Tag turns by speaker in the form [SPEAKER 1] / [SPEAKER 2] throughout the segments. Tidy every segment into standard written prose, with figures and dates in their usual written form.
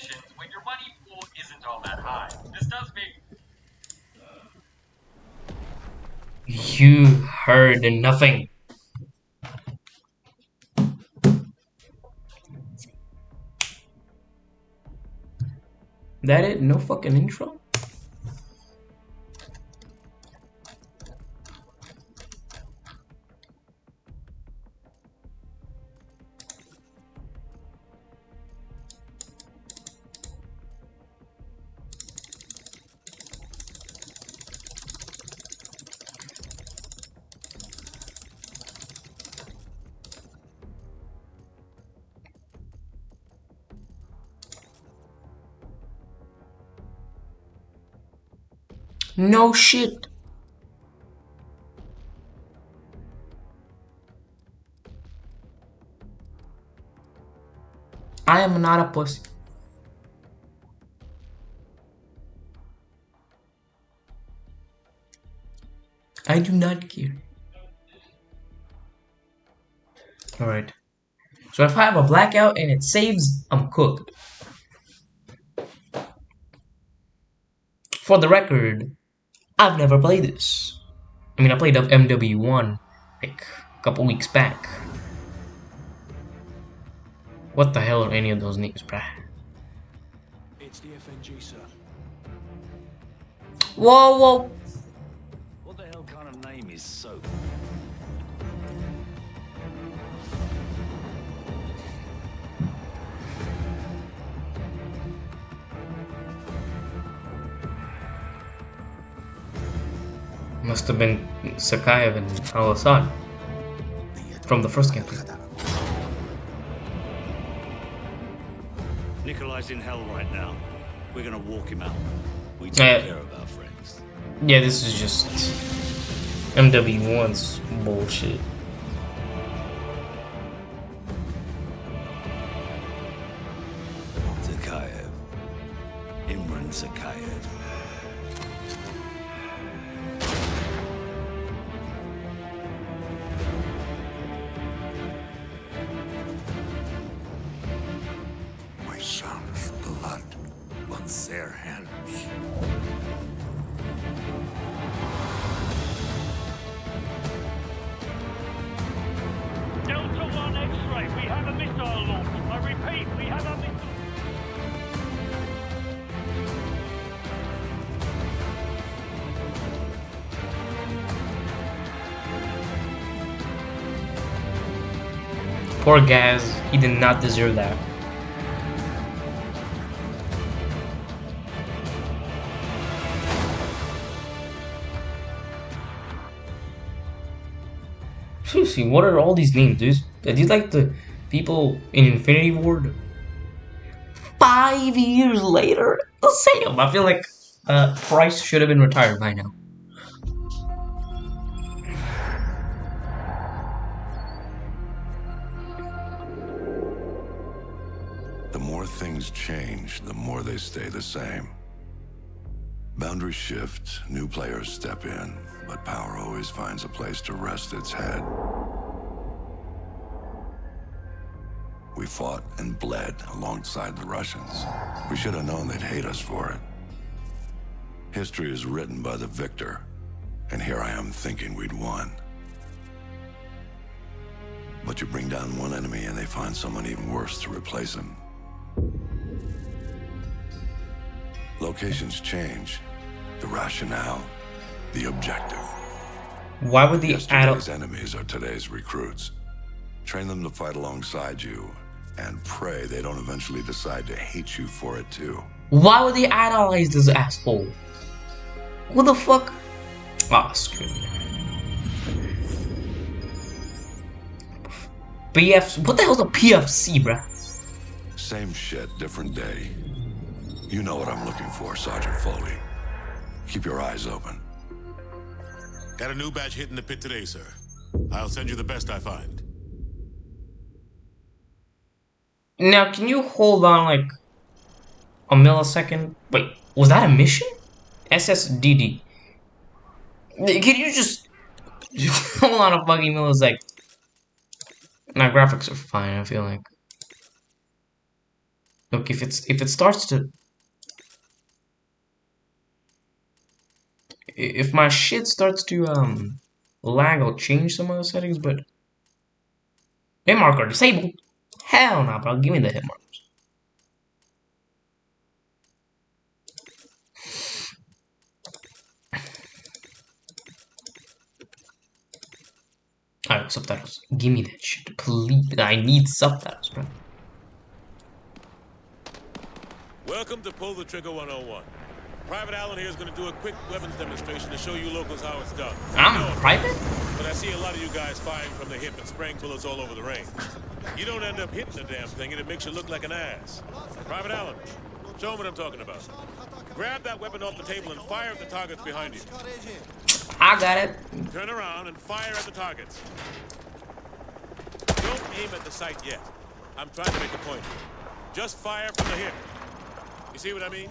[SPEAKER 1] missions when your money pool isn't all that high. This does make...
[SPEAKER 2] You heard nothing. That it? No fucking intro? No shit. I am not a pussy. I do not care. Alright. So if I have a blackout and it saves, I'm cooked. For the record, I've never played this. I mean, I played up MW1 like a couple weeks back. What the hell are any of those names, bruh?
[SPEAKER 3] It's the FNG, sir.
[SPEAKER 2] Whoa, whoa.
[SPEAKER 3] What the hell kind of name is Soap?
[SPEAKER 2] Must have been Sakayev and Al-Assad from the first campaign.
[SPEAKER 3] Nikolai's in hell right now. We're gonna walk him out. We take care of our friends.
[SPEAKER 2] Yeah, this is just MW1's bullshit.
[SPEAKER 3] Sakayev. Imran Sakayev.
[SPEAKER 4] My son's blood on their hands.
[SPEAKER 5] Delta 1 X-ray, we have a missile launch. I repeat, we have a missile.
[SPEAKER 2] Poor Gaz, he did not deserve that. Seriously, what are all these names, dude? Are these like the people in Infinity Ward? 5 years later? Damn, I feel like Price should have been retired by now.
[SPEAKER 4] The more things change, the more they stay the same. Boundaries shift, new players step in, but power always finds a place to rest its head. We fought and bled alongside the Russians. We should have known they'd hate us for it. History is written by the victor, and here I am thinking we'd won. But you bring down one enemy and they find someone even worse to replace him. Locations change, the rationale, the objective.
[SPEAKER 2] Why would the
[SPEAKER 4] Yesterday's enemies are today's recruits. Train them to fight alongside you, and pray they don't eventually decide to hate you for it too.
[SPEAKER 2] Why would they idolize this asshole? What the fuck? Ah, screw me. PFC? What the hell's a PFC, bruh?
[SPEAKER 4] Same shit, different day. You know what I'm looking for, Sergeant Foley. Keep your eyes open.
[SPEAKER 6] Got a new batch hitting the pit today, sir. I'll send you the best I find.
[SPEAKER 2] Now, can you hold on like a millisecond? Wait, was that a mission? SSDD. Can you just hold on a fucking millisecond? My graphics are fine, I feel like. Look, if it starts to, if my shit starts to lag, I'll change some of the settings. But hit marker disabled. Hell no, bro. Give me the hit markers. Alright, subtitles. Give me that shit, please. I need subtitles, bro.
[SPEAKER 6] Welcome to Pull the Trigger 101. Private Allen here is going to do a quick weapons demonstration to show you locals how it's done.
[SPEAKER 2] I'm private?
[SPEAKER 6] But I see a lot of you guys firing from the hip and spraying bullets all over the range. You don't end up hitting the damn thing and it makes you look like an ass. Private Allen, show them what I'm talking about. Grab that weapon off the table and fire at the targets behind you.
[SPEAKER 2] I got it.
[SPEAKER 6] Turn around and fire at the targets. Don't aim at the sight yet. I'm trying to make a point. Just fire from the hip. You see what I mean?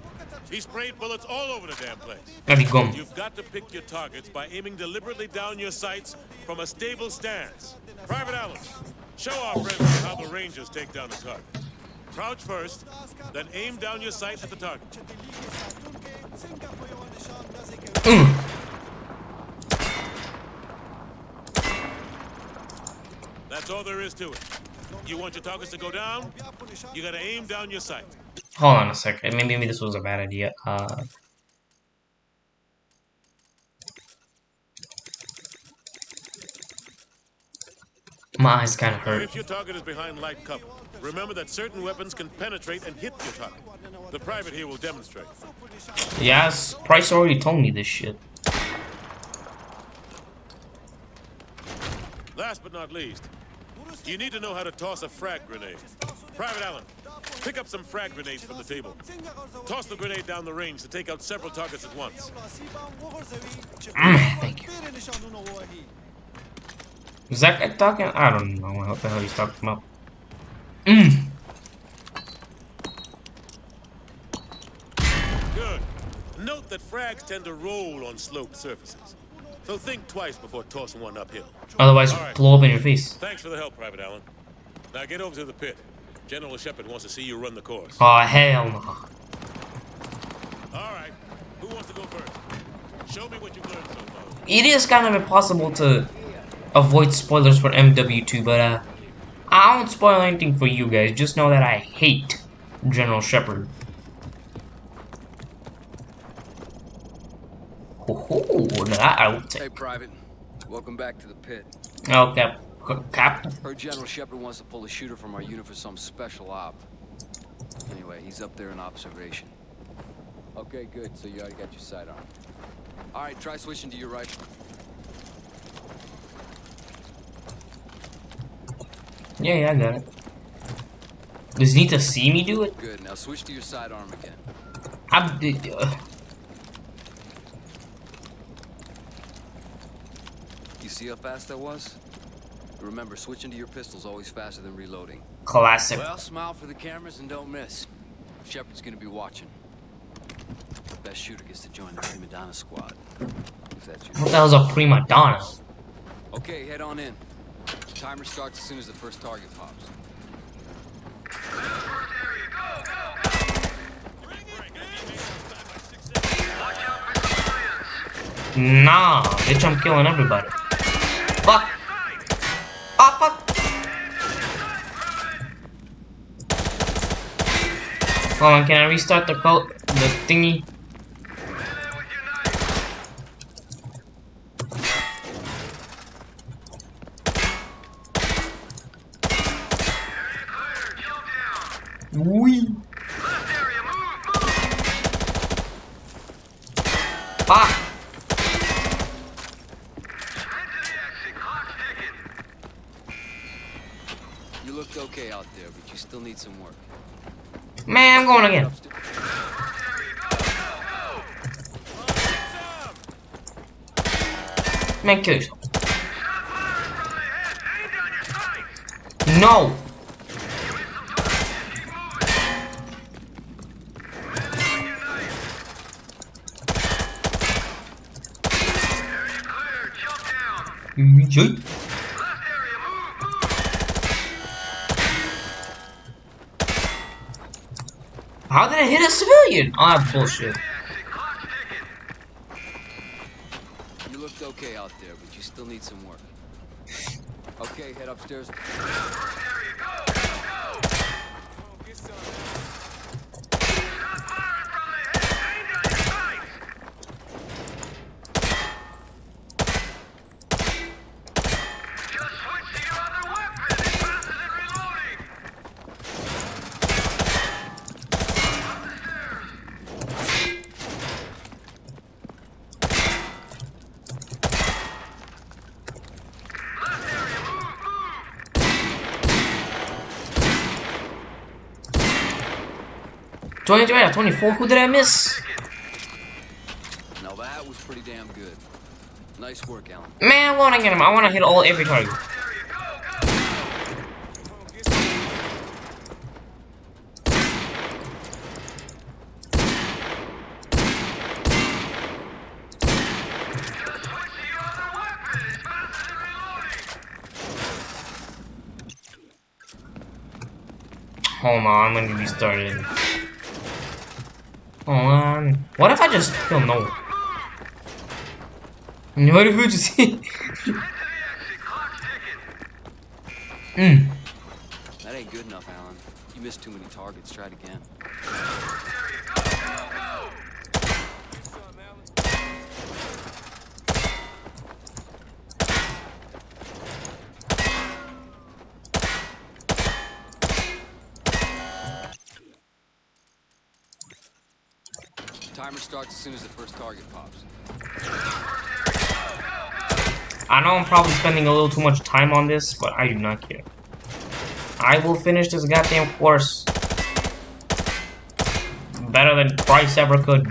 [SPEAKER 6] He sprayed bullets all over the damn place.
[SPEAKER 2] Let me go.
[SPEAKER 6] You've got to pick your targets by aiming deliberately down your sights from a stable stance. Private Allen, show our friends how the Rangers take down a target. Crouch first, then aim down your sight at the target. That's all there is to it. You want your targets to go down? You gotta aim down your sight.
[SPEAKER 2] Hold on a second. Maybe this was a bad idea. My eyes kind of hurt.
[SPEAKER 6] If your target is behind light cover, remember that certain weapons can penetrate and hit your target. The private here will demonstrate.
[SPEAKER 2] Yes, Price already told me this shit.
[SPEAKER 6] Last but not least, you need to know how to toss a frag grenade. Private Allen, pick up some frag grenades from the table. Toss the grenade down the range to take out several targets at once.
[SPEAKER 2] Thank you. Is that guy talking? I don't know what the hell he's talking about.
[SPEAKER 6] Good. Note that frags tend to roll on sloped surfaces. So think twice before tossing one uphill.
[SPEAKER 2] Otherwise,
[SPEAKER 6] All right.
[SPEAKER 2] blow up in your face.
[SPEAKER 6] Thanks for the help, Private Allen. Now get over to the pit. General Shepard wants to see you run the course.
[SPEAKER 2] Oh, hell no.
[SPEAKER 6] All right. Who wants to go first? Show me what you've learned so far.
[SPEAKER 2] It is kind of impossible to avoid spoilers for MW2, but I won't spoil anything for you guys. Just know that I hate General Shepard. Oh, that I would take.
[SPEAKER 7] Hey, Private. Welcome back to the pit.
[SPEAKER 2] Okay, Captain.
[SPEAKER 7] Heard General Shepard wants to pull a shooter from our unit for some special op. Anyway, he's up there in observation. Okay, good. So you already got your sidearm. All right, try switching to your rifle.
[SPEAKER 2] Yeah, I got it. Does he need to see me do it?
[SPEAKER 7] Good. Now switch to your sidearm again. You see how fast that was? Remember, switching to your pistol's always faster than reloading.
[SPEAKER 2] Classic.
[SPEAKER 7] Well, smile for the cameras and don't miss. Shepard's gonna be watching. The best shooter gets to join the prima donna squad. If that's you.
[SPEAKER 2] What the hell's a prima donna?
[SPEAKER 7] Okay, head on in. Timer starts as soon as the first target pops.
[SPEAKER 2] Nah, bitch, I'm killing everybody. Fuck. Oh, fuck. Hold on, can I restart the thingy? Wee. Fuck.
[SPEAKER 7] You looked okay out there, but you still need some work.
[SPEAKER 2] Man, I'm going again. Man, kill yourself. No. Yeet. How did it hit a civilian? Oh, that's bullshit.
[SPEAKER 7] You looked okay out there, but you still need some work. Okay, head upstairs.
[SPEAKER 2] Twenty-three out of 24. Who did I miss?
[SPEAKER 7] Now that was pretty damn good. Nice work, Alan.
[SPEAKER 2] Man, I want to get him. I want to hit every target. Hold on, I'm gonna be started. Hold on. What if I just kill no? What if we just
[SPEAKER 7] That ain't good enough, Alan. You missed too many targets. Try it again. Timer starts as soon as the first target pops.
[SPEAKER 2] I know I'm probably spending a little too much time on this, but I do not care. I will finish this goddamn course better than Bryce ever could.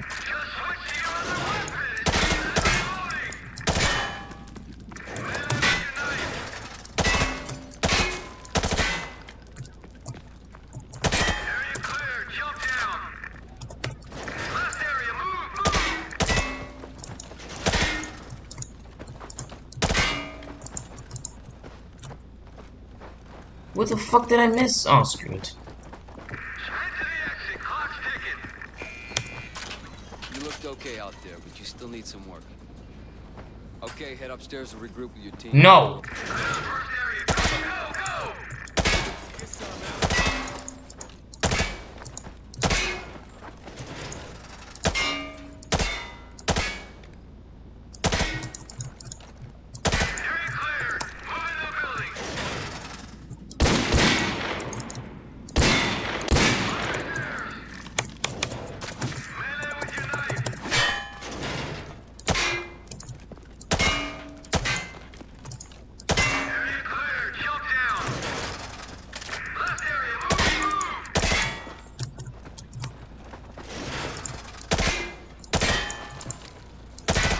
[SPEAKER 2] What the fuck did I miss? Oh, screw it.
[SPEAKER 7] You looked okay out there, but you still need some work. Okay, head upstairs and regroup with your team.
[SPEAKER 2] No.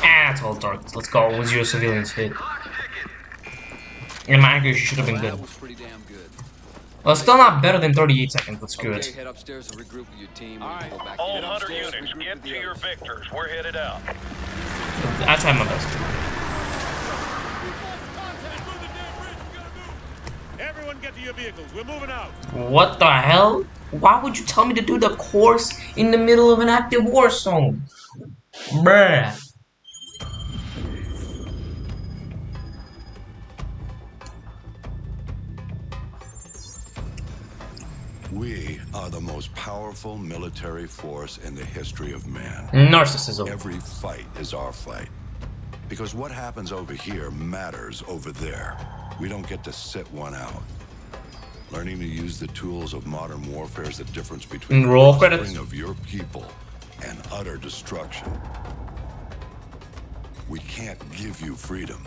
[SPEAKER 2] That's all dark. Let's go. 0 civilians hit. And my accuracy should have been
[SPEAKER 7] That
[SPEAKER 2] good.
[SPEAKER 7] was pretty damn good.
[SPEAKER 2] Well, still not better than 38 seconds, but screw
[SPEAKER 7] Okay,
[SPEAKER 2] it.
[SPEAKER 7] head upstairs and regroup with your team.
[SPEAKER 5] All right,
[SPEAKER 7] Go back
[SPEAKER 5] all
[SPEAKER 7] in.
[SPEAKER 5] Hunter units, get to your victors. We're headed out.
[SPEAKER 2] I tried my best.
[SPEAKER 6] Everyone get to your vehicles. We're moving out.
[SPEAKER 2] What the hell? Why would you tell me to do the course in the middle of an active war zone? Bruh.
[SPEAKER 4] We are the most powerful military force in the history of man.
[SPEAKER 2] Narcissism.
[SPEAKER 4] Every fight is our fight. Because what happens over here matters over there. We don't get to sit one out. Learning to use the tools of modern warfare is the difference between the
[SPEAKER 2] Roll credits.
[SPEAKER 4] offspring of your people and utter destruction. We can't give you freedom,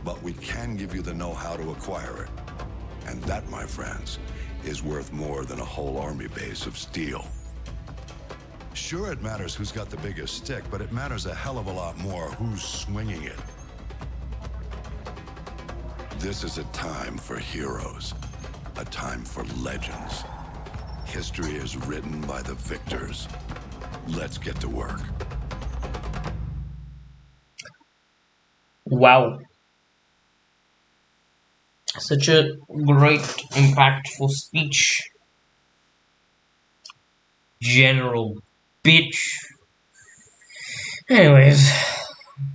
[SPEAKER 4] but we can give you the know-how to acquire it. And that, my friends, is worth more than a whole army base of steel. Sure, it matters who's got the biggest stick, but it matters a hell of a lot more who's swinging it. This is a time for heroes, a time for legends. History is written by the victors. Let's get to work.
[SPEAKER 2] Wow. Such a great, impactful speech. general bitch. Anyways,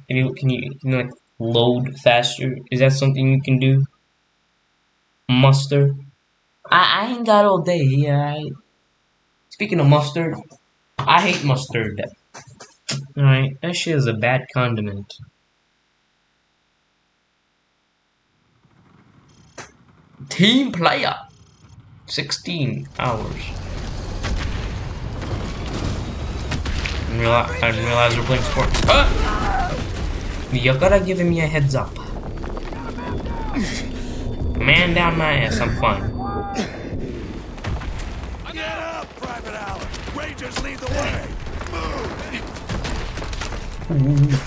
[SPEAKER 2] can you like load faster? Is that something you can do? Mustard. I ain't got all day. Yeah. Speaking of mustard, I hate mustard. Alright, that shit is a bad condiment. Team player. 16 hours. I didn't realize we're playing sports. You gotta give me a heads up. Man down my ass, I'm fine.
[SPEAKER 6] Get up, Private Allen. Rangers lead the way. Move.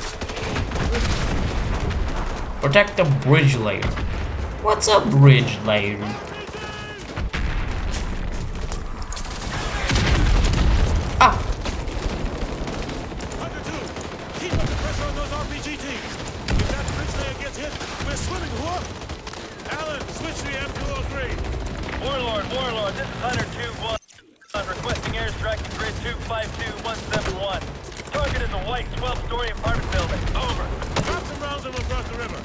[SPEAKER 2] Protect the bridge layer. What's a bridge layer? Ah!
[SPEAKER 6] Keep up the pressure on those RPG teams. If that bridge layer gets hit, we're swimming, whoop. Allen, switch to the M203.
[SPEAKER 5] Warlord, this is Hunter 2-1. Requesting airstrike to grid 252171. Target is a white 12-story apartment building. Over.
[SPEAKER 6] Drop some rounds on across the river.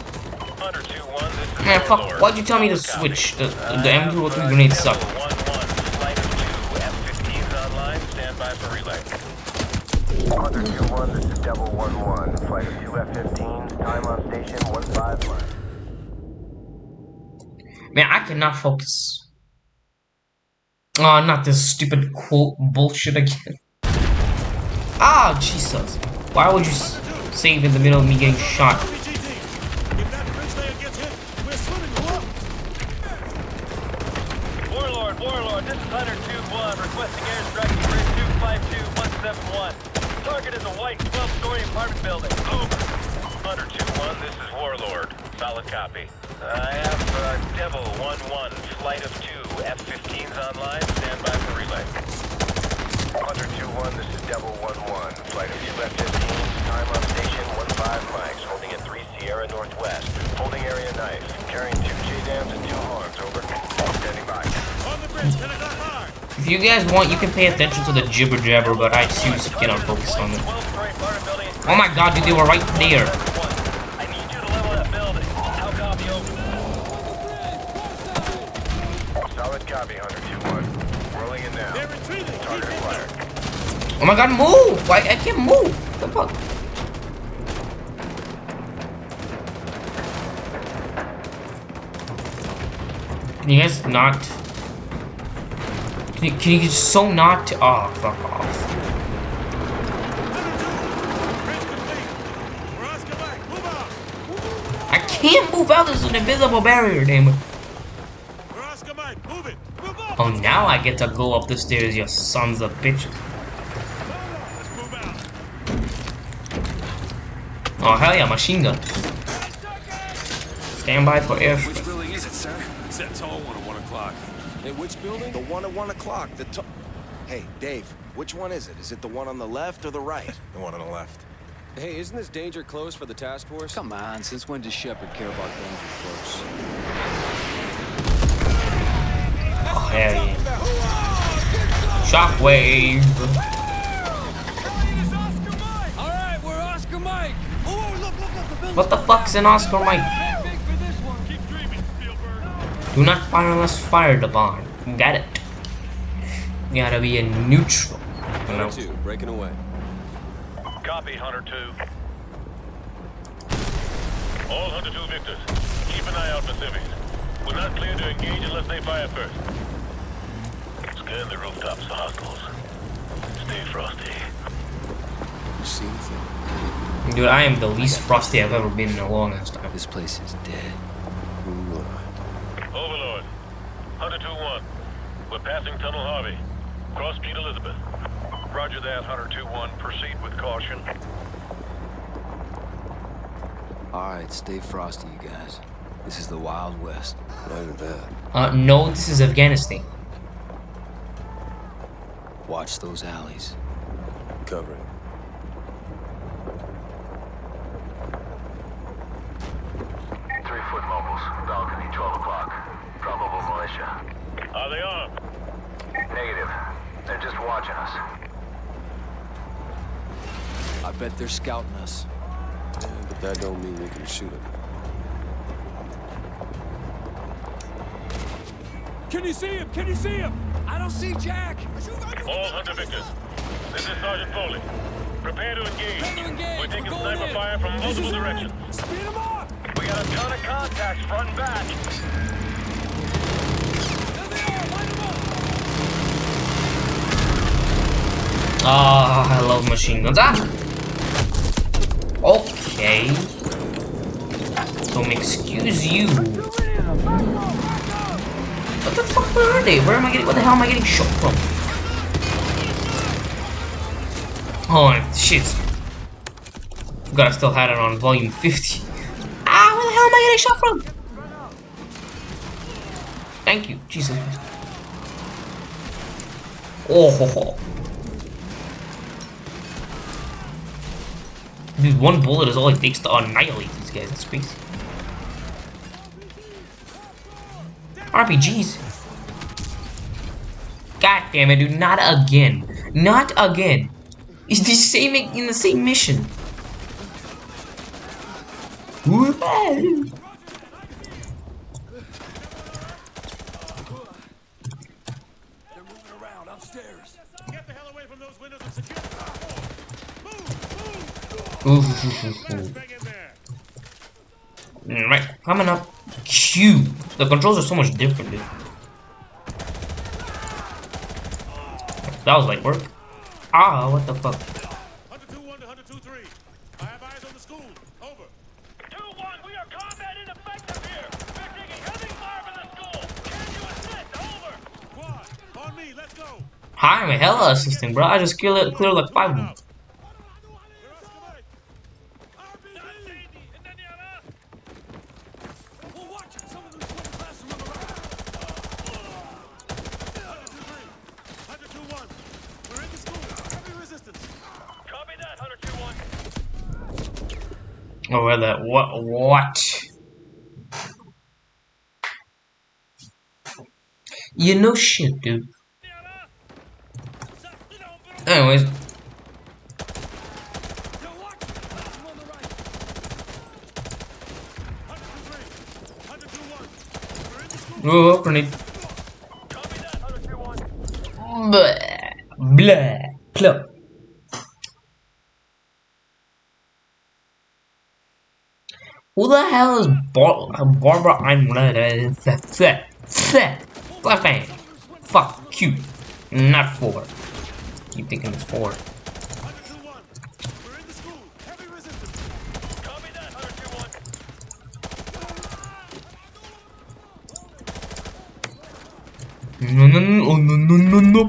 [SPEAKER 5] Hunter 2-1, this is
[SPEAKER 2] Man, fuck,
[SPEAKER 5] Warlord.
[SPEAKER 2] why'd you tell me to switch? The M203 grenades suck.
[SPEAKER 5] 1-1, flight of 2 F-15s online. Stand by for relay.
[SPEAKER 8] Hunter 2-1, this is Devil 1-1. Flight of 2 F-15s, time on station 15.
[SPEAKER 2] Man, I cannot focus. Oh, not this stupid quote bullshit again. Ah, Jesus. Why would you save in the middle of me getting shot?
[SPEAKER 6] RPG team. If that bridge layer gets hit, we're swimming, whoop.
[SPEAKER 5] Warlord, this is Hunter 2-1. Requesting airstrike to grid 252171. Target is a white 12-story apartment building. Over. Hunter 2-1, this is Warlord. Solid copy. I have Devil 1-1, flight of 2 F-15s online. Stand by for relay.
[SPEAKER 8] Hunter 2-1, this is Devil 1-1. Flight of 2 F-15s, time on station 15 mics, holding at 3 Sierra Northwest. Holding area knife, carrying 2 J-dams and 2 arms, over. Standing by.
[SPEAKER 6] On the bridge, can it not hard?
[SPEAKER 2] If you guys want, you can pay attention to the jibber jabber, but I choose to cannot focus on it.
[SPEAKER 5] 12-story apartment building.
[SPEAKER 2] Oh my god, dude, they were right there.
[SPEAKER 5] I need you to level that building. How copy over?
[SPEAKER 8] Solid copy, Hunter 2-1. Rolling in now.
[SPEAKER 6] They're retreating.
[SPEAKER 8] Target acquired.
[SPEAKER 2] Oh my god, move! I can't move! What the fuck? Can you guys not? Can you just so not? Oh, fuck off.
[SPEAKER 6] Bridge complete. We're Oscar Mike. Move out.
[SPEAKER 2] I can't move out, there's an invisible barrier, damn it.
[SPEAKER 6] We're Oscar Mike. Move it. Move up.
[SPEAKER 2] Oh, now I get to go up the stairs, you sons of bitches.
[SPEAKER 6] Let's move out.
[SPEAKER 2] Oh, hell yeah, machine gun. Stand by for air.
[SPEAKER 3] Which building is it, sir? It's that tall one at 1 o'clock.
[SPEAKER 9] Hey, which building? The one at 1 o'clock. Hey, Dave, which one is it? Is it the one on the left or the right?
[SPEAKER 8] The one on the left.
[SPEAKER 9] Hey, isn't this danger close for the task force?
[SPEAKER 7] Come on, since when does Shepard care about danger close?
[SPEAKER 2] Oh, hell yeah. Shockwave.
[SPEAKER 7] All right, we're Oscar Mike. Oh, look,
[SPEAKER 2] What the fuck's an Oscar Mike?
[SPEAKER 5] Big for this one. Keep dreaming, Spielberg.
[SPEAKER 2] Do not fire unless fired upon. Got it. You gotta be a neutral. You know?
[SPEAKER 9] 2, breaking away.
[SPEAKER 5] Copy, Hunter 2.
[SPEAKER 6] All Hunter 2 victors, keep an eye out for civvies. We're not clear to engage unless they fire first. Scan the rooftops for hostiles. Stay frosty.
[SPEAKER 9] You see anything?
[SPEAKER 2] Dude, I am the least frosty I've ever been in a long ass time.
[SPEAKER 7] This place is dead.
[SPEAKER 6] Overlord, Hunter 2-1. We're passing Tunnel Harvey. Cross Street Elizabeth.
[SPEAKER 5] Roger that, Hunter 2-1. Proceed with caution.
[SPEAKER 7] All right, stay frosty, you guys. This is the Wild West.
[SPEAKER 9] Not even bad.
[SPEAKER 2] No, this is Afghanistan.
[SPEAKER 7] Watch those alleys.
[SPEAKER 9] Covering.
[SPEAKER 8] Mobiles, balcony 12 o'clock. Probable militia.
[SPEAKER 6] Are they armed?
[SPEAKER 8] Negative. They're just watching us.
[SPEAKER 7] I bet they're scouting us.
[SPEAKER 9] Yeah, but that don't mean we can shoot them.
[SPEAKER 6] Can you see him? Can you see him?
[SPEAKER 7] I don't see Jack.
[SPEAKER 5] All Hunter Victors. This is Sergeant Foley. Prepare to engage. We're taking sniper fire from multiple directions.
[SPEAKER 6] Speed him up!
[SPEAKER 5] We got a ton of contacts front and back.
[SPEAKER 6] There they are! Light them up!
[SPEAKER 2] Ah, I love machine guns. Ah! Okay. Excuse you. What the fuck, where are they? Where the hell am I getting shot from? Oh, shit. Forgot I still had it on volume 50. Ah, where the hell am I getting shot from? Thank you, Jesus Christ. Oh, ho, ho. Dude, one bullet is all it takes to annihilate these guys. That's crazy. RPGs. God damn it, dude! Not again. Not again. It's the same in the same mission.
[SPEAKER 7] They're moving around upstairs.
[SPEAKER 6] Get the hell away from those windows and secure the platform.
[SPEAKER 2] Ooh.
[SPEAKER 6] Bang in there.
[SPEAKER 2] Right, coming up. Q. The controls are so much different, dude. That was like work. Ah, what the fuck?
[SPEAKER 6] Hunter 2-1 to Hunter 2-3. I have eyes on the school. Over.
[SPEAKER 5] 2-1, we are combat ineffective here. We're taking heavy fire from the school. Can you assist? Over.
[SPEAKER 6] Quad, on me. Let's go.
[SPEAKER 2] Hi, I'm a hella assistant, bro. I just cleared like 5 of them. Oh, where the what? You know shit, dude. Anyways. Oh, grenade. Blah, blah, plop. Who the hell is Barbara? I'm flashbang. Fuck you. Not 4. Keep thinking it's 4. No.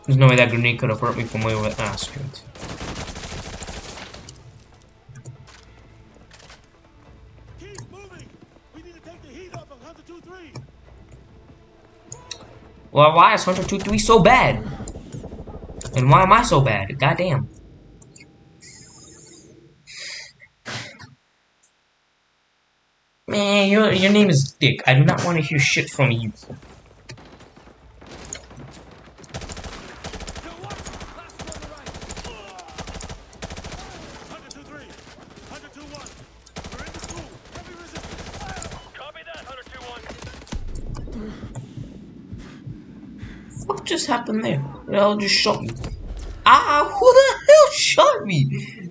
[SPEAKER 2] There's no way that grenade could have hurt me from way over the straight. Well, why is Hunter 2-3 so bad? And why am I so bad? Goddamn. Man, your name is Dick. I do not want to hear shit from you. What just happened there? The hell just shot me? Ah, who the hell shot me?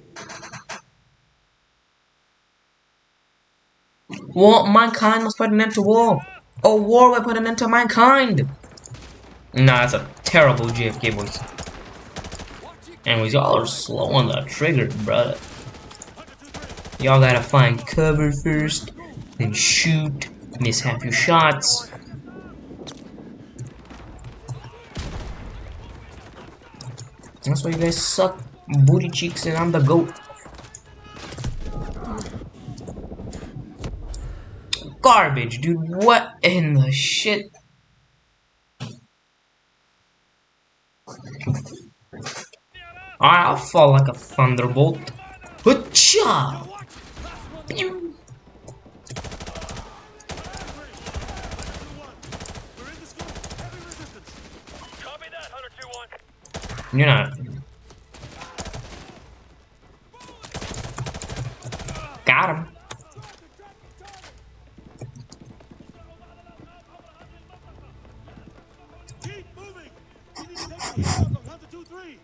[SPEAKER 2] What? Mankind must put an end to war. A war will put an end to mankind. Nah, that's a terrible JFK voice. Anyways, y'all are slow on the trigger, bruh. Y'all gotta find cover first, then shoot, miss half your shots. That's why you guys suck booty cheeks and I'm the GOAT. Garbage, dude. What in the shit? I'll fall like a thunderbolt. Hutcha! Pew! You're not. Got him.
[SPEAKER 6] Keep moving. We need to take the heat off of Hunter 2-3.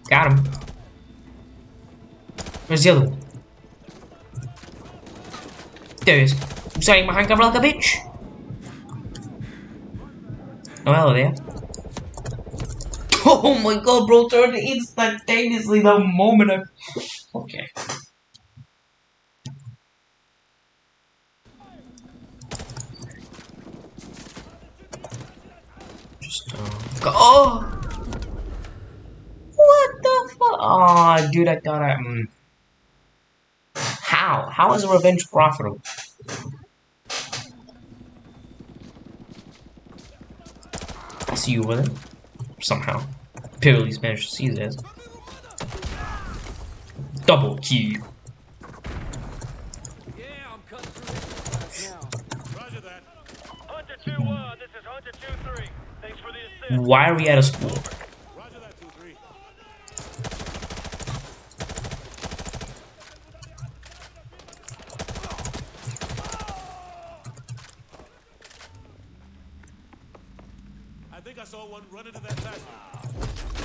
[SPEAKER 2] Got him. Where's the other one? There he is. I'm standing behind cover like a bitch. Oh, hello there. Oh my god, bro, turned instantaneously the moment I... Okay. Just, oh! What the fuck? Oh, dude, I thought I... How? How is revenge profitable? I see you with it. Somehow. Barely managed to see this. Double kill.
[SPEAKER 7] Yeah, I'm cutting through this now.
[SPEAKER 6] Roger that.
[SPEAKER 5] Hunter 2-1, this is Hunter 2-3. Thanks for the assist.
[SPEAKER 2] Why are we at a school?
[SPEAKER 6] Roger that, 2-3. I think I saw one run into that classroom.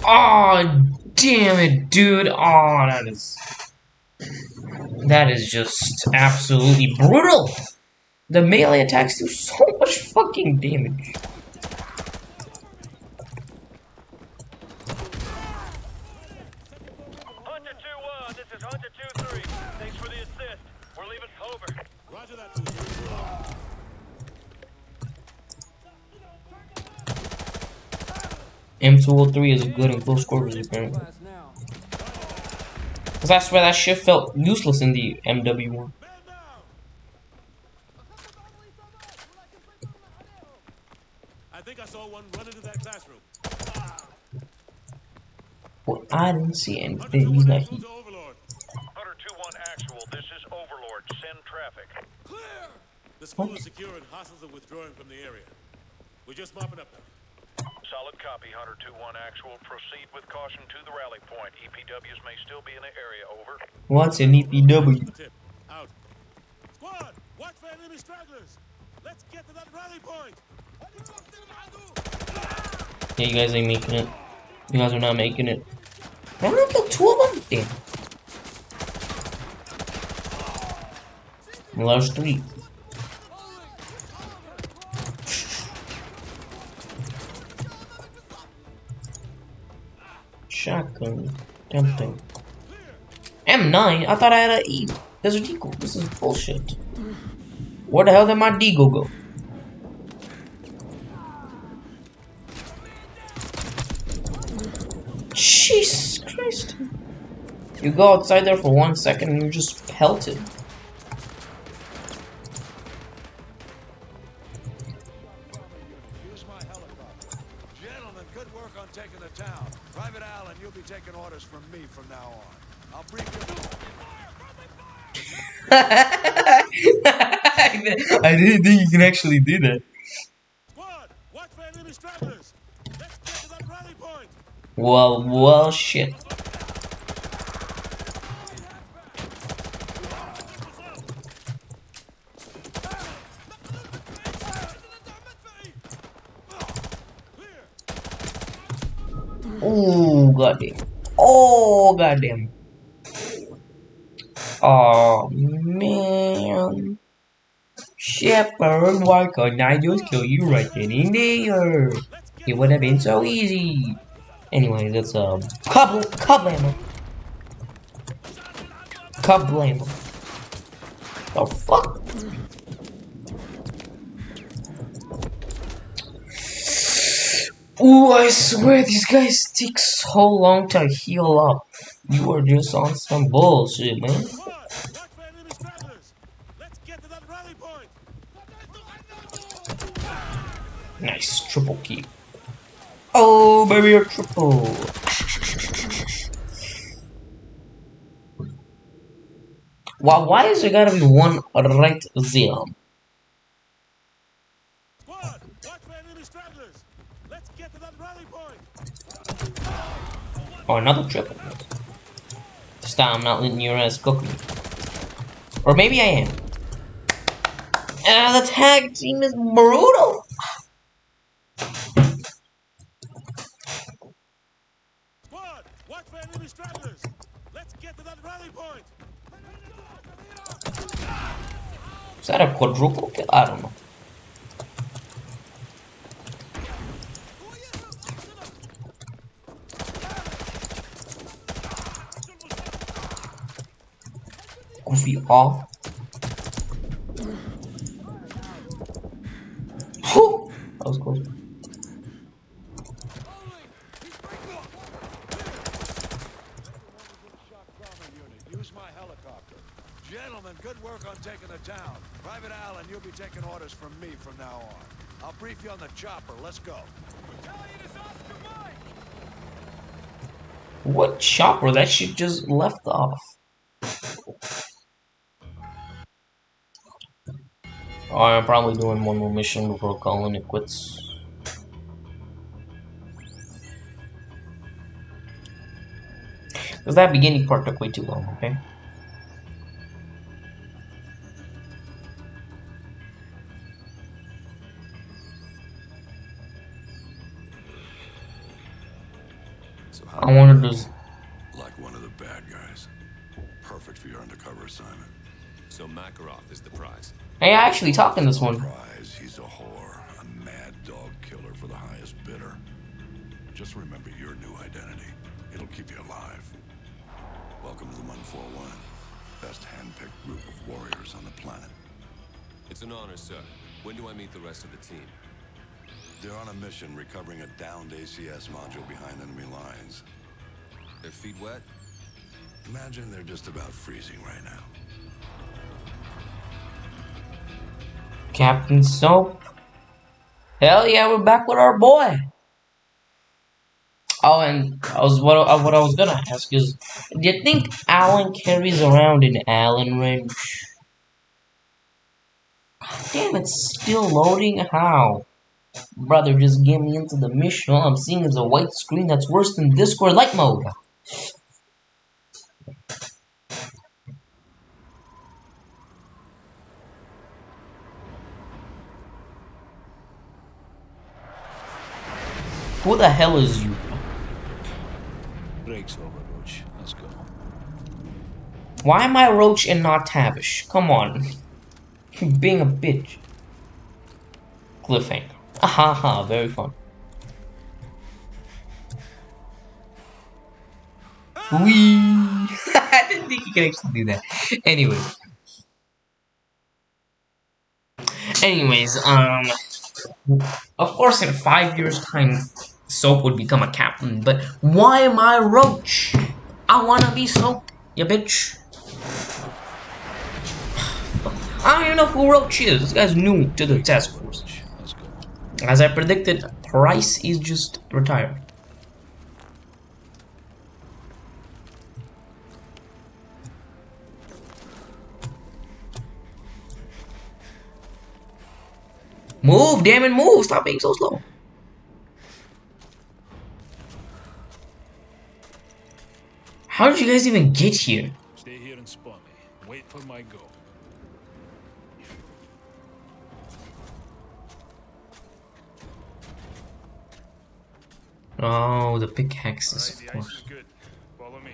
[SPEAKER 2] Oh, damn it, dude. Oh, that is just absolutely brutal. The melee attacks do so much fucking damage.
[SPEAKER 5] Hunter 2-1, this is Hunter 2-3. Thanks for the assist. We're leaving. Over.
[SPEAKER 6] Roger that, 2-3.
[SPEAKER 2] M203 is good in close quarters, apparently.
[SPEAKER 7] Class now.
[SPEAKER 2] Because I swear that shit felt useless in the MW1.
[SPEAKER 6] Man down. I think I saw one run into that classroom.
[SPEAKER 2] But I didn't see
[SPEAKER 6] Hunter
[SPEAKER 2] anything
[SPEAKER 6] 2-1
[SPEAKER 2] that
[SPEAKER 6] actual
[SPEAKER 2] he...
[SPEAKER 6] to Overlord.
[SPEAKER 5] Hunter 2-1 actual, this is Overlord. Send traffic.
[SPEAKER 6] Clear. The school is secure and hostiles are withdrawing from the area. We're just mopping up now.
[SPEAKER 5] Solid copy, Hunter 2-1 actual. Proceed with caution to the rally point. EPWs may still be in the area. Over.
[SPEAKER 2] What's an EPW?
[SPEAKER 6] Tip. Out. Squad, watch for enemy stragglers. Let's get to that rally point.
[SPEAKER 2] Yeah, you guys ain't making it. You guys are not making it. I only killed 2 of them? Damn. Well, there's 3. Shotgun. Tempting. M9? I thought I had a E. There's a deagle. This is bullshit. Where the hell did my deagle go? Jesus Christ. You go outside there for 1 second and you're just pelted.
[SPEAKER 9] Use my helicopter. Gentlemen, good work on taking the town. Private Allen, you'll be taking orders from me from now on. I'll brief you.
[SPEAKER 2] I didn't think you can actually do that.
[SPEAKER 6] Squad, watch for enemy stragglers. Let's get to that rally point.
[SPEAKER 2] Well, shit. Oh, goddamn. Oh, goddamn. Oh, man. Shepard, why couldn't I just kill you right then and there? It would have been so easy. Anyway, that's Kablamo. Kablamo. The fuck? Ooh, I swear these guys take so long to heal up. You are just on some bullshit, man.
[SPEAKER 6] Squad, watch for enemy stragglers. Let's get to that rally point.
[SPEAKER 2] Nice, triple kill. Oh, baby, a triple. Why is there gotta be one right there?
[SPEAKER 6] Squad, Watch for enemy stragglers. Let's get to that rally point.
[SPEAKER 2] Oh, another triple. This time I'm not letting your ass cook me. Or maybe I am. The tag team is brutal.
[SPEAKER 6] Squad, watch for enemy stragglers. Let's get to that rally point.
[SPEAKER 2] Is that a quadruple kill? I don't know. Goofy off. Whew! That was close.
[SPEAKER 9] Use my helicopter. Gentlemen, good work on taking the town. Private Allen, you'll be taking orders from me from now on. I'll brief you on the chopper. Let's go.
[SPEAKER 2] What chopper? That shit just left off. Alright, I'm probably doing one more mission before calling it quits. Because that beginning part took way too long, okay?
[SPEAKER 4] So
[SPEAKER 2] I wanted to...
[SPEAKER 4] like one of the bad guys. Perfect for your undercover assignment.
[SPEAKER 10] So Makarov is the prize.
[SPEAKER 2] Hey, I actually talked in this one.
[SPEAKER 4] Prize, he's a whore, a mad dog killer for the highest bidder. Just remember your new identity. It'll keep you alive. Welcome to the 141. Best hand-picked group of warriors on the planet.
[SPEAKER 10] It's an honor, sir. When do I meet the rest of the team?
[SPEAKER 4] They're on a mission recovering a downed ACS module behind enemy lines.
[SPEAKER 10] Their feet wet?
[SPEAKER 4] Imagine they're just about freezing right now.
[SPEAKER 2] Captain Soap. Hell yeah, we're back with our boy. Oh, and what I was gonna ask is, do you think Alan carries around an Allen wrench? God damn, it's still loading. How? Brother, just get me into the mission. All I'm seeing is a white screen that's worse than Discord light mode. Who the hell is you?
[SPEAKER 9] Breaks over, Roach. Let's go.
[SPEAKER 2] Why am I Roach and not Tavish? Come on. Being a bitch. Cliffhanger. Ahaha, very fun. Wee! I didn't think you could actually do that. Anyways, of course in 5 years' time, Soap would become a captain, but why am I Roach? I wanna be Soap, you bitch. I don't even know who Roach is. This guy's new to the task force.
[SPEAKER 9] Let's go.
[SPEAKER 2] As I predicted, Price is just retired. Move, damn it, move! Stop being so slow. How did you guys even get here?
[SPEAKER 9] Stay here and spawn me. Wait for my go.
[SPEAKER 2] Oh, the pickaxes, of course.
[SPEAKER 6] Good. Follow me.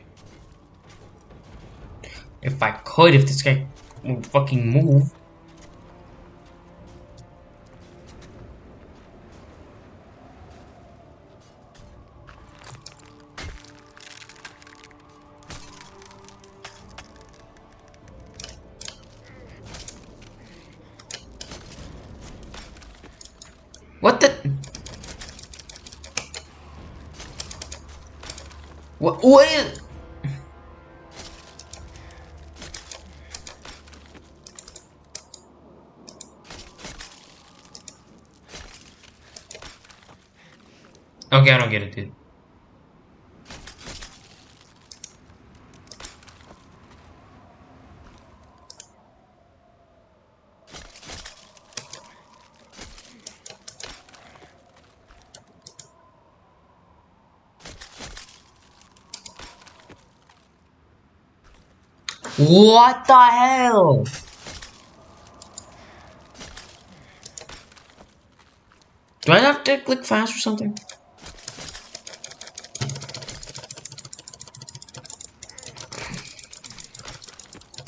[SPEAKER 2] If I could, if this guy would fucking move. What the? What is? Okay, I don't get it, dude. What the hell? Do I have to click fast or something?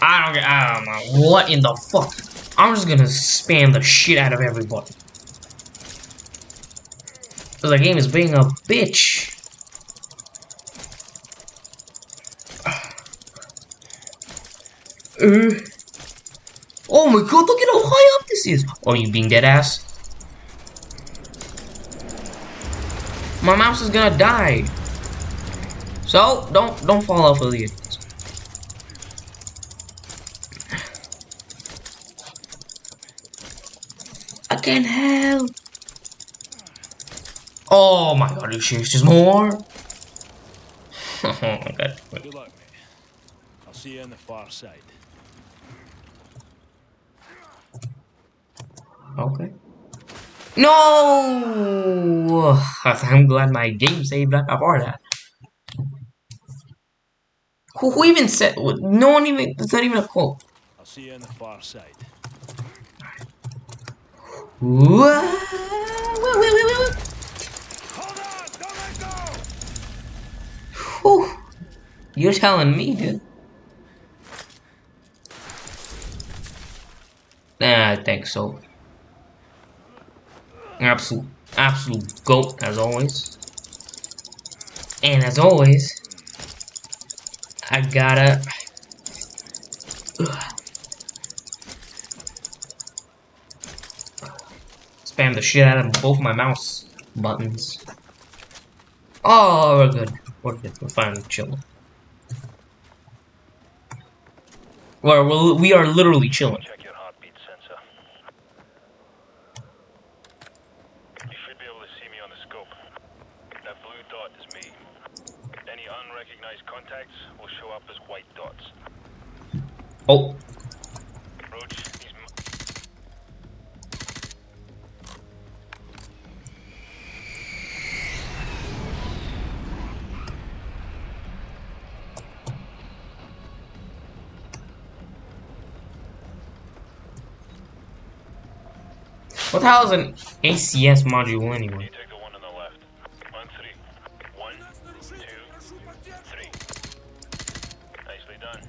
[SPEAKER 2] I don't know. What in the fuck? I'm just gonna spam the shit out of everybody. The game is being a bitch. Oh my god, look at how high up this is. Oh, you being dead ass? My mouse is gonna die. So don't fall off of the idiots. I can't help. Oh my god, you serious? There's more? Oh my god.
[SPEAKER 9] Good luck, mate. I'll see you on the far side.
[SPEAKER 2] Okay. No! I'm glad my game saved that before that. Who even said? No one even. It's not even a quote.
[SPEAKER 9] I'll see you on the far side.
[SPEAKER 2] What?
[SPEAKER 9] Hold on! Don't let go!
[SPEAKER 2] Whew. You're telling me, dude. I think so. Absolute goat as always. And as always, I gotta. Spam the shit out of both my mouse buttons. Oh, we're good. We're good. We're fine. Chilling. We are literally chilling.
[SPEAKER 5] Check your heartbeat sensor. You should be able to see me on the scope. That blue dot is me. Any unrecognized contacts will show up as white dots.
[SPEAKER 2] Oh.
[SPEAKER 5] Roach, he's...
[SPEAKER 2] What the hell is an ACS module
[SPEAKER 5] You
[SPEAKER 2] anyway?
[SPEAKER 5] take the one on the left. On three. 1, 2, 3. Nicely done.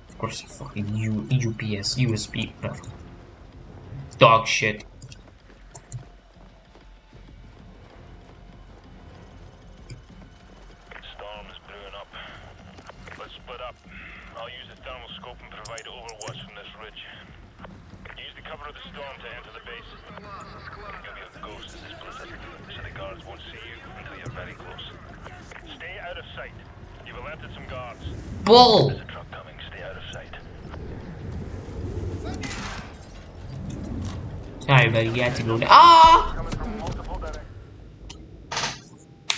[SPEAKER 2] Of course, fucking UPS, USB, whatever. Dog shit.
[SPEAKER 5] Storm is brewing up. Let's split up. I'll use the thermal scope and provide overwatch from this ridge. Use the cover of the storm to enter the base. You'll be a ghost in this blizzard, so the guards won't see you until you're very close. Stay out of sight. You've alerted some guards.
[SPEAKER 2] Bull!
[SPEAKER 5] There's a truck coming. Stay out of sight.
[SPEAKER 2] Sorry, buddy, you had to go down. Ah!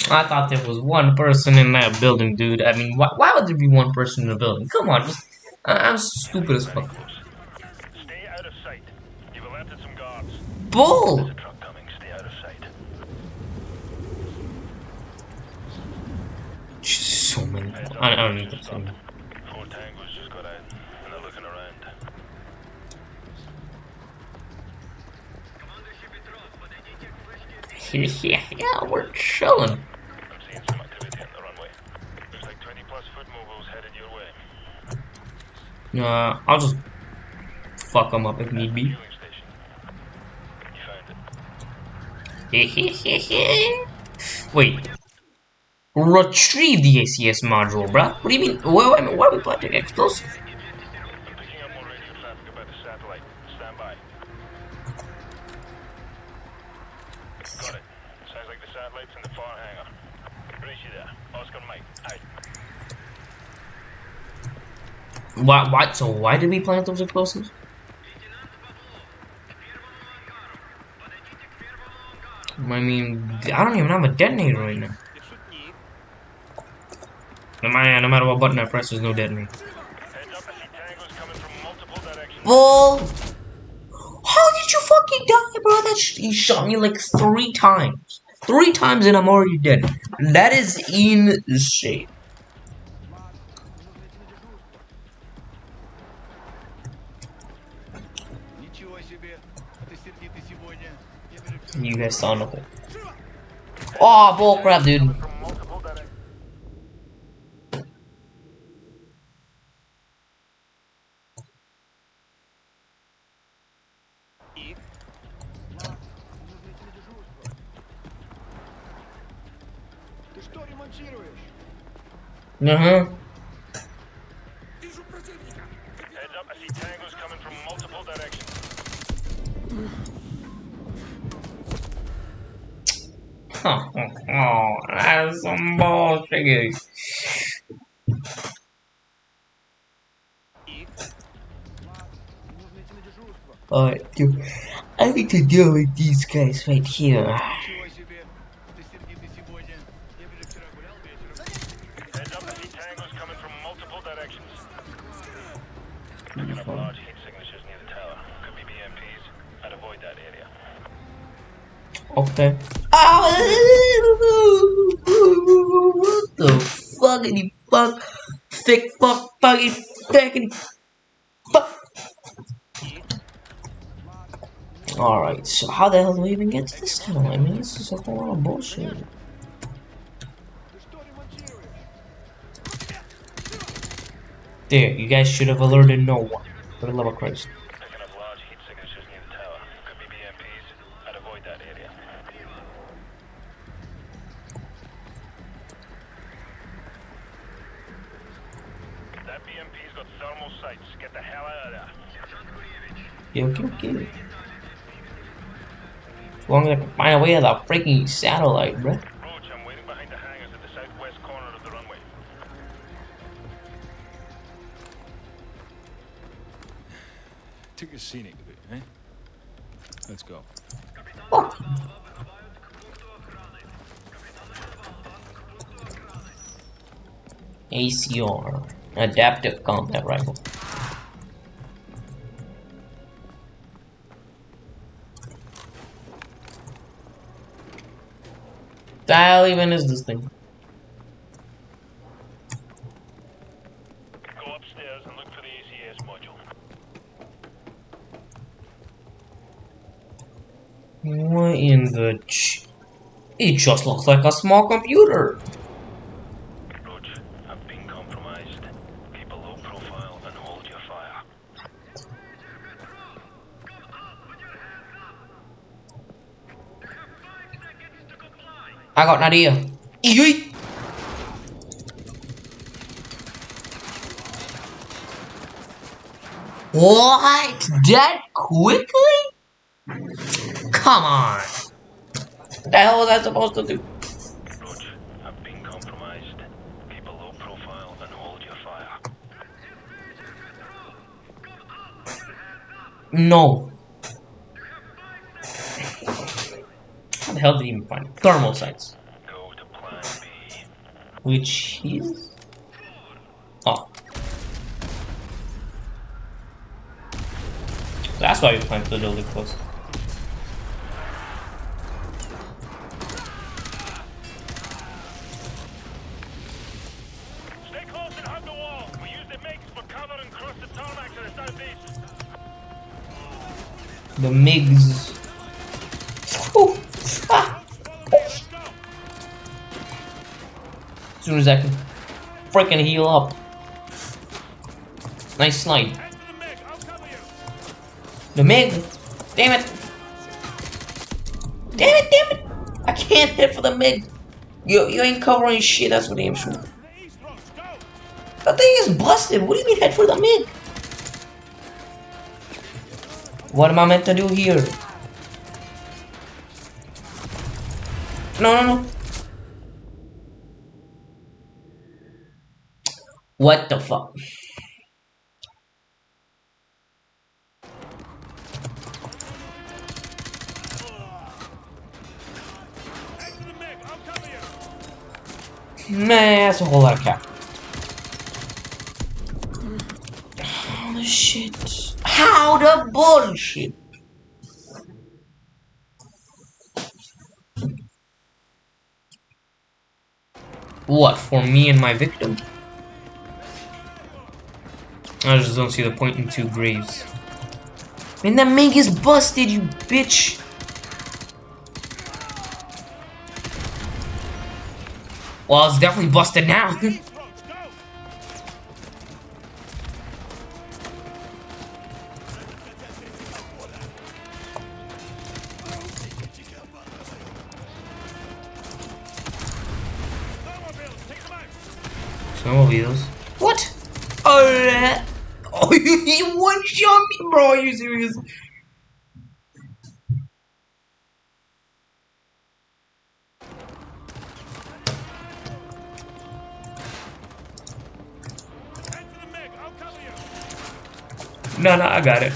[SPEAKER 2] I thought there was one person in that building, dude. I mean, why would there be one person in the building? Come on, I'm stupid as fuck.
[SPEAKER 5] Stay out of sight. You've alerted some guards.
[SPEAKER 2] Bull!
[SPEAKER 5] There's a truck coming. Stay out of sight.
[SPEAKER 2] So many. I don't need to say.
[SPEAKER 5] 4 tangos just got out, and they're looking around.
[SPEAKER 2] Yeah, we're chilling.
[SPEAKER 5] I'm seeing some activity on the runway. Looks like 20 plus foot mobiles headed your way.
[SPEAKER 2] I'll just fuck them up if need be.
[SPEAKER 5] Fueling station. You found it.
[SPEAKER 2] Wait. Retrieve the ACS module, bruh. What do you mean? Why are we planting explosives?
[SPEAKER 5] I'm picking up more radio traffic about the satellite. Stand by. Got it. Sounds like the satellite's in the far hangar. Brace you there. Oscar Mike. Out.
[SPEAKER 2] Why? So why did we plant those explosives? I mean, I don't even have a detonator right now. No matter what button I press, there's no detonator.
[SPEAKER 5] Heads up, I see tangos coming from multiple directions.
[SPEAKER 2] Bull! How did you fucking die, bro? He shot me like 3 times. 3 times and I'm already dead. That is insane. You guys saw nothing. Oh, bullcrap, dude. Uh-huh.
[SPEAKER 5] Heads up, I see tangos coming from multiple directions.
[SPEAKER 2] Oh, that's some bullshit. Alright, dude. I need to deal with these guys right here.
[SPEAKER 5] Heads up, I see tangos coming from multiple directions. Picking up large heat signatures near the tower. Could be BMPs. I'd avoid that area.
[SPEAKER 2] Okay. Oh, what the fuckity fuck? Thick fuck, fucking fucking fuck. Alright, so how the hell do we even get to this tunnel? I mean, this is a whole lot of bullshit. There, you guys should have alerted no one. For the love of Christ.
[SPEAKER 5] Picking up large heat signatures near the tower. Could be BMPs. I'd avoid that area. That BMP's got thermal sights. Get the hell out of there.
[SPEAKER 2] Okay. As long as I can find a way to the freaking satellite, bruh.
[SPEAKER 5] Roach, I'm waiting behind the hangars at the southwest corner of the runway.
[SPEAKER 11] Took a scenic a bit, eh? Let's go.
[SPEAKER 2] ACR, adaptive combat rifle. The hell even is this thing?
[SPEAKER 5] Go upstairs and look for the ACS module.
[SPEAKER 2] What in the it just looks like a small computer.
[SPEAKER 5] Roach, I've been compromised. Keep a low profile and hold your fire.
[SPEAKER 2] I got an idea. Yeet. What? That quickly? Come on. What the hell was I supposed to do?
[SPEAKER 5] Roach, I've been compromised. Keep a low profile and hold your fire.
[SPEAKER 2] No. How the hell did he even find it? Thermal sights?
[SPEAKER 5] Go to plan B.
[SPEAKER 2] Which is... Oh. That's why we planted the building close.
[SPEAKER 5] Stay close and hug the wall. We use the MiGs for cover and cross the tarmac to the southeast.
[SPEAKER 2] The MiGs. Ooh. Ah. As soon as I can freaking heal up. Nice slide. The MiG! Damn it! Damn it! I can't hit for the MiG! You ain't covering shit, that's what I'm shooting. The thing is busted! What do you mean head for the MiG? What am I meant to do here? No. What the fuck? Man, that's a whole lot of cap. How the shit? How the bullshit? What, for me and my victim? I just don't see the point in 2 graves. Man, that Meg is busted, you bitch! Well, it's definitely busted now. Snowmobiles? What? Oh, you one-shot me, bro. Are you serious? No, I got it.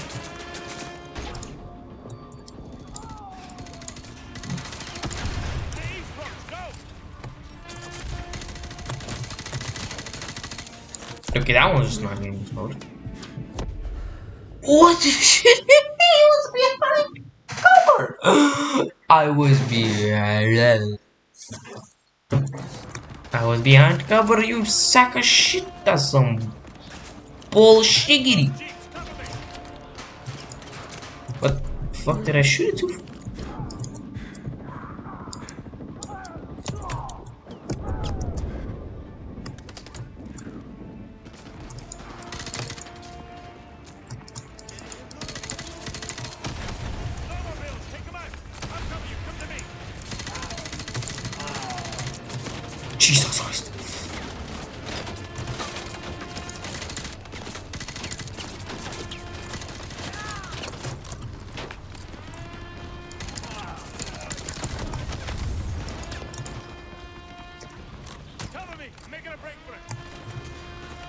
[SPEAKER 2] Okay, that one's just not getting mode. What the shit? He was behind cover. I was behind cover, you sack of shit. That's some bullshit. What the fuck did I shoot it to? Jesus Christ.
[SPEAKER 6] Cover me. I'm making a break for it.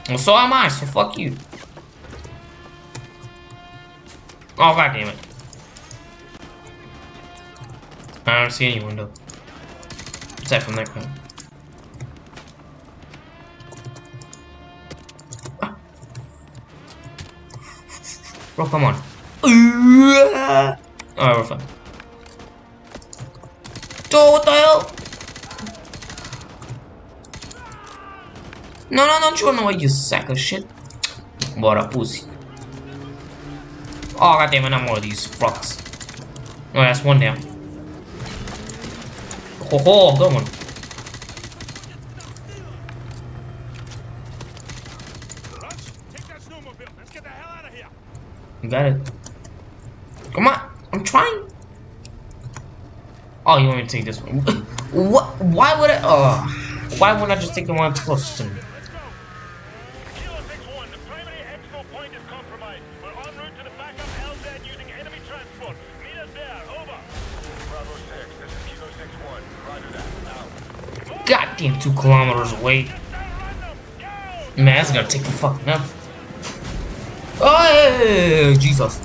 [SPEAKER 2] Well, so am I, so fuck you. Oh, god damn it. I don't see any window. Aside from that guy. Ah. Bro, come on. Alright, we're fine. Oh, what the hell? No, don't you know, you sack of shit. What a pussy. Oh, goddamn it, not more of these fucks. Oh, that's one down. Oh, good one.
[SPEAKER 6] Take that snowmobile. Let's get the hell out of here.
[SPEAKER 2] You got it. Come on, I'm trying. Oh, you want me to take this one? What? Why would I? Why wouldn't I just take the one close to me?
[SPEAKER 5] Let's go. Kilo 6-1, the primary exfil point is compromised. We're en route to the backup LZ using enemy transport. Meet us there. Over. Bravo 6, this is Kilo 6-1. Roger that. Out.
[SPEAKER 2] Goddamn 2 kilometers away. Man, that's gonna take the fucking up. Oh, Jesus.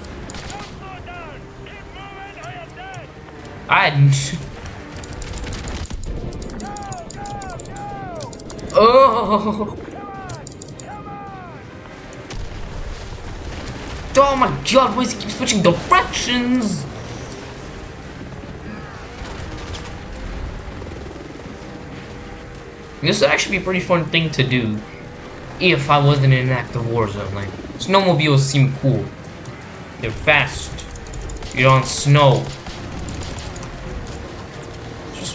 [SPEAKER 2] I didn't. Oh. Oh my god, why does he keep switching directions? This would actually be a pretty fun thing to do if I wasn't in an active war zone. Like, snowmobiles seem cool. They're fast. You're on snow.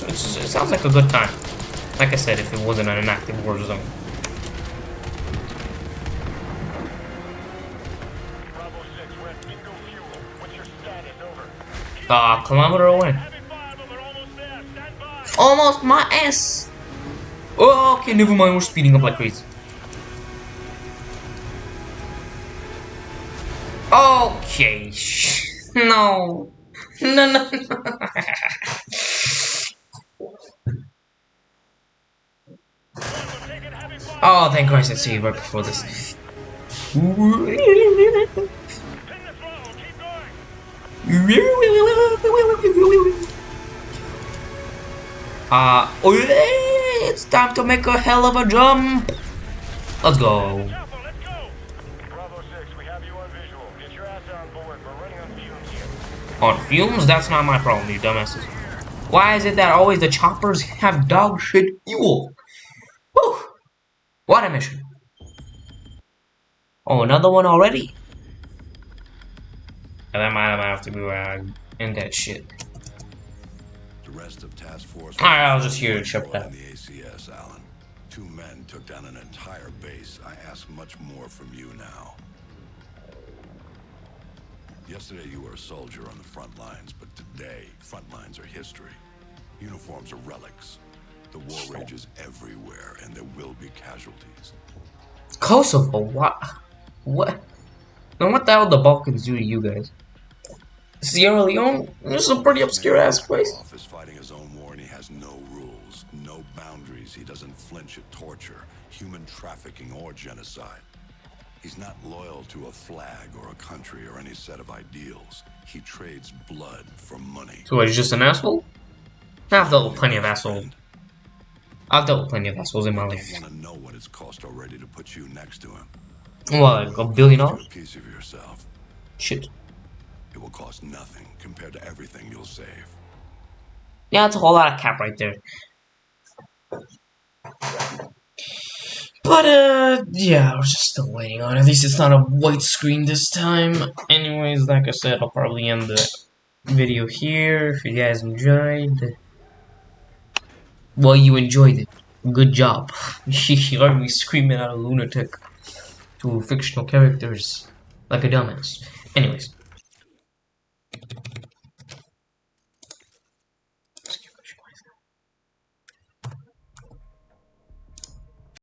[SPEAKER 2] It sounds like a good time. Like I said, if it wasn't in an active war zone.
[SPEAKER 5] Bravo 6, we're at bingo fuel. What's your status? Over.
[SPEAKER 2] Kilometer away. Almost my ass. Oh, okay, never mind. We're speeding up like crazy. Okay. No. No. Oh, thank Christ I saved right before this. It's time to make a hell of a jump. Let's go.
[SPEAKER 5] Bravo 6, we have you on visual. Get your ass on board. We're running on fumes here.
[SPEAKER 2] On fumes? That's not my problem, you dumbasses. Why is it that always the choppers have dog shit fuel? What a mission. Oh, another one already? That might have to be where I end that shit.
[SPEAKER 4] The rest of Task Force.
[SPEAKER 2] Alright, I'll just hear it shut
[SPEAKER 4] in
[SPEAKER 2] down.
[SPEAKER 4] the ACS, Alan. 2 men took down an entire base. I ask much more from you now. Yesterday you were a soldier on the front lines, but today, front lines are history. Uniforms are relics. The war rages everywhere, and there will be casualties.
[SPEAKER 2] Kosovo? What? What? And what the hell the Balkans do to you guys? Sierra Leone? This is a pretty obscure ass place.
[SPEAKER 4] Is fighting his own war, and he has no rules, no boundaries. He doesn't flinch at torture, human trafficking, or genocide. He's not loyal to a flag or a country or any set of ideals. He trades blood for money.
[SPEAKER 2] So he's just an asshole? I've dealt with plenty of assholes. I've dealt with plenty of assholes in my life.
[SPEAKER 4] I want to know what it's cost already to put you next to him.
[SPEAKER 2] What, like $1 billion?
[SPEAKER 4] A piece of yourself.
[SPEAKER 2] Shit.
[SPEAKER 4] It will cost nothing compared to everything you'll save.
[SPEAKER 2] Yeah, that's a whole lot of cap right there. But, yeah, we're just still waiting on it. At least it's not a white screen this time. Anyways, like I said, I'll probably end the video here. If you guys enjoyed, well, you enjoyed it. Good job. You heard me screaming out a lunatic to fictional characters like a dumbass. Anyways.